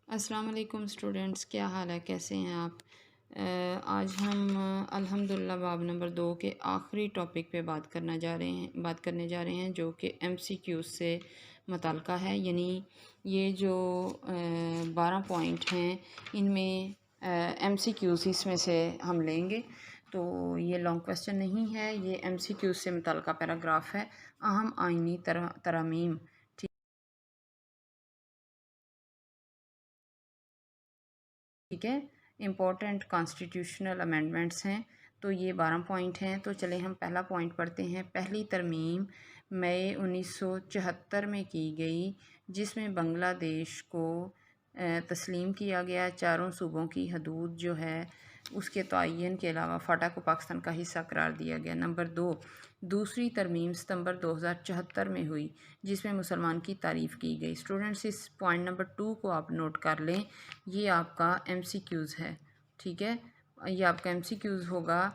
السلام علیکم اسٹوڈنٹس، کیا حال ہے؟ کیسے ہیں آپ؟ آج ہم الحمدللہ باب نمبر 2 کے آخری ٹاپک پہ بات کرنے جا رہے ہیں جو کہ ایم سی کیوز سے متعلقہ ہے. یعنی یہ جو 12 پوائنٹ ہیں ان میں ایم سی کیوز اس میں سے ہم لیں گے. تو یہ لانگ کویسچن نہیں ہے، یہ ایم سی کیوز سے متعلقہ پیراگراف ہے. اہم آئینی ترامیم، ٹھیک ہے، امپورٹنٹ کانسٹیٹیوشنل امینڈمنٹس ہیں. تو یہ 12 پوائنٹ ہیں. تو چلیں ہم پہلا پوائنٹ پڑھتے ہیں. پہلی ترمیم مئی 1974 میں کی گئی، جس میں بنگلہ دیش کو تسلیم کیا گیا. چاروں صوبوں کی حدود جو ہے اس کے تعین کے علاوہ فاٹا کو پاکستان کا حصہ قرار دیا گیا. نمبر 2، دوسری ترمیم ستمبر 2074 میں ہوئی، جس میں مسلمان کی تعریف کی گئی. اسٹوڈنٹس اس پوائنٹ نمبر 2 کو آپ نوٹ کر لیں، یہ آپ کا ایم سی کیوز ہے. ٹھیک ہے، یہ آپ کا ایم سی کیوز ہوگا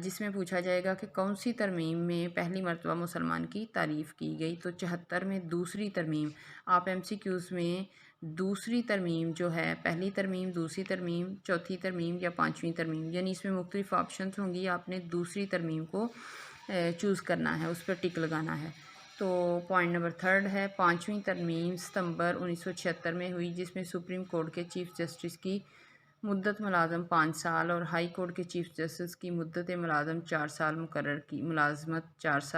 جس میں پوچھا جائے گا کہ کون سی ترمیم میں پہلی مرتبہ مسلمان کی تعریف کی گئی. تو 74 میں دوسری ترمیم. آپ ایم سی کیوز میں دوسری ترمیم جو ہے، پہلی ترمیم، دوسری ترمیم، چوتھی ترمیم یا پانچویں ترمیم، یعنی اس میں مختلف آپشنز ہوں گی. آپ نے دوسری ترمیم کو چوز کرنا ہے، اس پر ٹک لگانا ہے. تو پوائنٹ نمبر 3 ہے، پانچویں ترمیم ستمبر 1976 میں ہوئی، جس میں سپریم کورٹ کے چیف جسٹس کی مدت ملازم 5 سال اور ہائی کورٹ کے چیف جسٹس کی مدت ملازمت 4 سال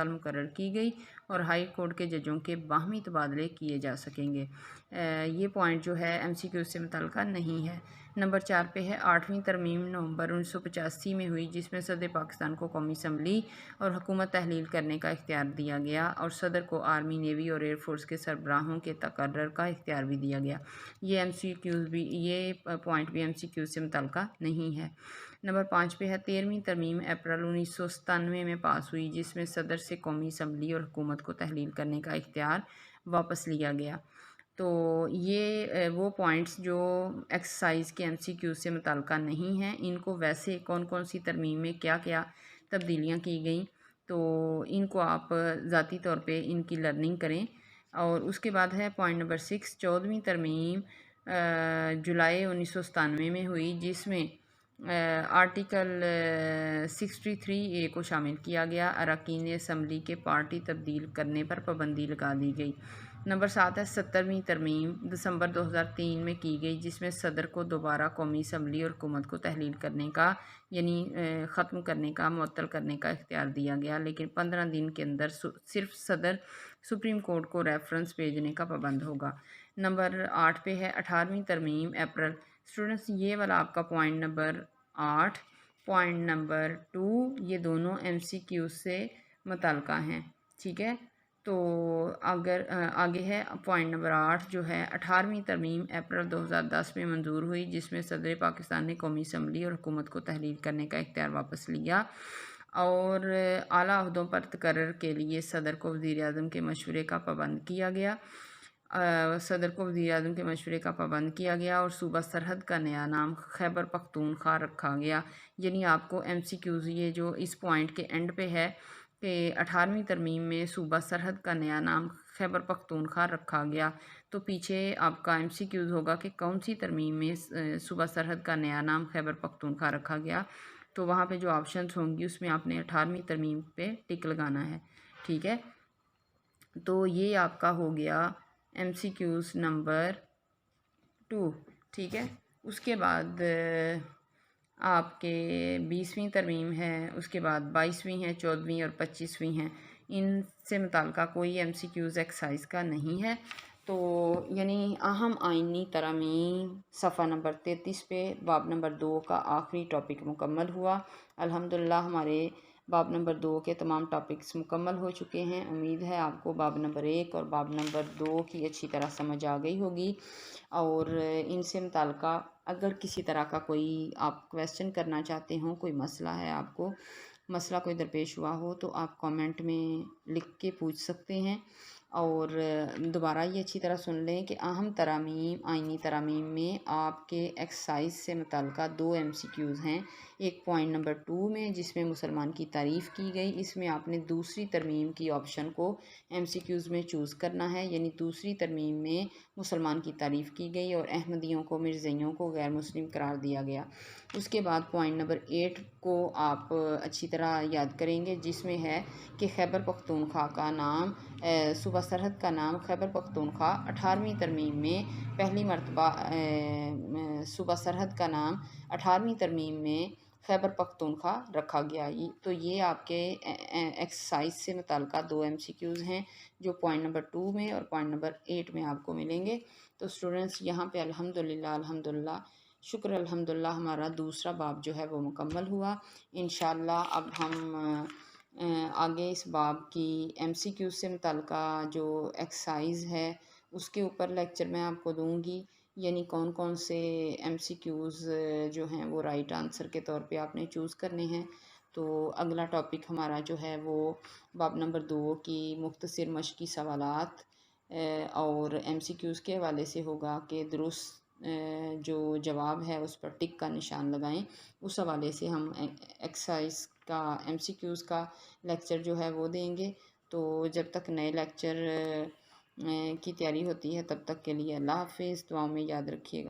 مقرر کی گئی اور ہائی کورٹ کے ججوں کے باہمی تبادلے کیے جا سکیں گے. یہ پوائنٹ جو ہے ایم سی کیو سے متعلقہ نہیں ہے. نمبر 4 پہ ہے، 8ویں ترمیم نومبر 1985 میں ہوئی، جس میں صدر پاکستان کو قومی اسمبلی اور حکومت تحلیل کرنے کا اختیار دیا گیا اور صدر کو آرمی، نیوی اور ایئر فورس کے سربراہوں کے تقرر کا اختیار بھی دیا گیا. یہ پوائنٹ بھی ایم سی کیو سے متعلقہ نہیں ہے. نمبر 5 پہ ہے، 13ویں ترمیم اپریل 1997 میں پاس ہوئی، جس میں صدر سے قومی اسمبلی اور حکومت کو تحلیل کرنے کا اختیار واپس لیا گیا. تو یہ وہ پوائنٹس جو ایکسرسائز کے ایم سی کیو سے متعلقہ نہیں ہیں، ان کو ویسے کون کون سی ترمیم میں کیا کیا تبدیلیاں کی گئیں، تو ان کو آپ ذاتی طور پہ ان کی لرننگ کریں. اور اس کے بعد ہے پوائنٹ نمبر 6، 14ویں ترمیم جولائی 1997 میں ہوئی، جس میں آرٹیکل 63A کو شامل کیا گیا. اراکین اسمبلی کے پارٹی تبدیل کرنے پر پابندی لگا دی گئی. نمبر 7 ہے، 70ویں ترمیم دسمبر 2003 میں کی گئی، جس میں صدر کو دوبارہ قومی اسمبلی اور حکومت کو تحلیل کرنے کا، یعنی ختم کرنے کا، معطل کرنے کا اختیار دیا گیا، لیکن 15 دن کے اندر صرف صدر سپریم کورٹ کو ریفرنس بھیجنے کا پابند ہوگا. نمبر 8 پہ ہے، 18ویں ترمیم اپریل. اسٹوڈنٹس یہ والا آپ کا پوائنٹ نمبر 8، پوائنٹ نمبر 2، یہ دونوں ایم سی کیو سے متعلقہ ہیں. ٹھیک ہے، تو اگر آگے ہے پوائنٹ نمبر 8 جو ہے، 18ویں ترمیم اپریل 2010 میں منظور ہوئی، جس میں صدر پاکستان نے قومی اسمبلی اور حکومت کو تحلیل کرنے کا اختیار واپس لیا اور اعلیٰ عہدوں پر تقرر کے لیے صدر کو وزیر اعظم کے مشورے کا پابند کیا گیا. اور صوبہ سرحد کا نیا نام خیبر پختونخوا رکھا گیا. یعنی آپ کو ایم سی کیوز یہ جو اس پوائنٹ کے اینڈ پہ ہے کہ 18ویں ترمیم میں صوبہ سرحد کا نیا نام خیبر پختونخوا رکھا گیا، تو پیچھے آپ کا ایم سی کیوز ہوگا کہ کون سی ترمیم میں صوبہ سرحد کا نیا نام خیبر پختونخوا رکھا گیا. تو وہاں پہ جو آپشنز ہوں گی اس میں آپ نے 18ویں ترمیم پہ ٹک لگانا ہے. ٹھیک ہے، تو یہ آپ کا ہو گیا ایم سی کیوز نمبر 2. ٹھیک ہے، اس کے بعد آپ کے 20ویں ترمیم ہے، اس کے بعد 22ویں ہے، 14ویں اور 25ویں ہیں. ان سے متعلقہ کوئی ایم سی کیوز ایکسرسائز کا نہیں ہے. تو یعنی اہم آئینی ترامیم صفحہ نمبر 33 پہ باب نمبر 2 کا آخری ٹاپک مکمل ہوا. الحمدللہ ہمارے باب نمبر 2 کے تمام ٹاپکس مکمل ہو چکے ہیں. امید ہے آپ کو باب نمبر 1 اور باب نمبر 2 کی اچھی طرح سمجھ آ گئی ہوگی. اور ان سے متعلقہ اگر کسی طرح کا کوئی آپ کویسچن کرنا چاہتے ہوں، کوئی مسئلہ ہے، آپ کو مسئلہ کوئی درپیش ہوا ہو، تو آپ کامنٹ میں لکھ کے پوچھ سکتے ہیں. اور دوبارہ یہ اچھی طرح سن لیں کہ اہم ترامیم، آئینی ترامیم میں آپ کے ایکسرسائز سے متعلقہ 2 ایم سی کیوز ہیں. ایک پوائنٹ نمبر 2 میں جس میں مسلمان کی تعریف کی گئی، اس میں آپ نے دوسری ترمیم کی آپشن کو MCQs میں چوز کرنا ہے، یعنی دوسری ترمیم میں مسلمان کی تعریف کی گئی اور احمدیوں کو، مرزائیوں کو غیر مسلم قرار دیا گیا۔ اس کے بعد پوائنٹ نمبر 8 کو آپ اچھی طرح یاد کریں گے، جس میں ہے کہ خیبر پختونخوا کا نام صوبہ سرحد کا نام خیبر پختونخوا 18ویں ترمیم میں پہلی مرتبہ صوبہ سرحد کا نام 18ویں ترمیم میں خیبر پختونخوا رکھا گیا۔ تو یہ آپ کے ایکسرسائز سے متعلقہ 2 MCQs ہیں جو پوائنٹ نمبر 2 میں اور پوائنٹ نمبر 8 میں آپ کو ملیں گے۔ تو اسٹوڈنٹس یہاں پہ الحمدللہ شکر الحمدللہ ہمارا دوسرا باب جو ہے وہ مکمل ہوا۔ انشاءاللہ اب ہم آگے اس باب کی MCQ سے متعلقہ جو ایکسرسائز ہے اس کے اوپر لیکچر میں آپ کو دوں گی، یعنی کون کون سے MCQs جو ہیں وہ رائٹ آنسر کے طور پہ آپ نے چوز کرنے ہیں۔ تو اگلا ٹاپک ہمارا جو ہے وہ باب نمبر 2 کی مختصر مشقی سوالات اور MCQs کے حوالے سے ہوگا کہ درست جو جواب ہے اس پر ٹک کا نشان لگائیں۔ اس حوالے سے ہم ایکسرسائز کا MCQs کا لیکچر جو ہے وہ دیں گے۔ تو جب تک نئے لیکچر کی تیاری ہوتی ہے تب تک کے لیے اللہ حافظ، دعاؤں میں یاد رکھیے گا۔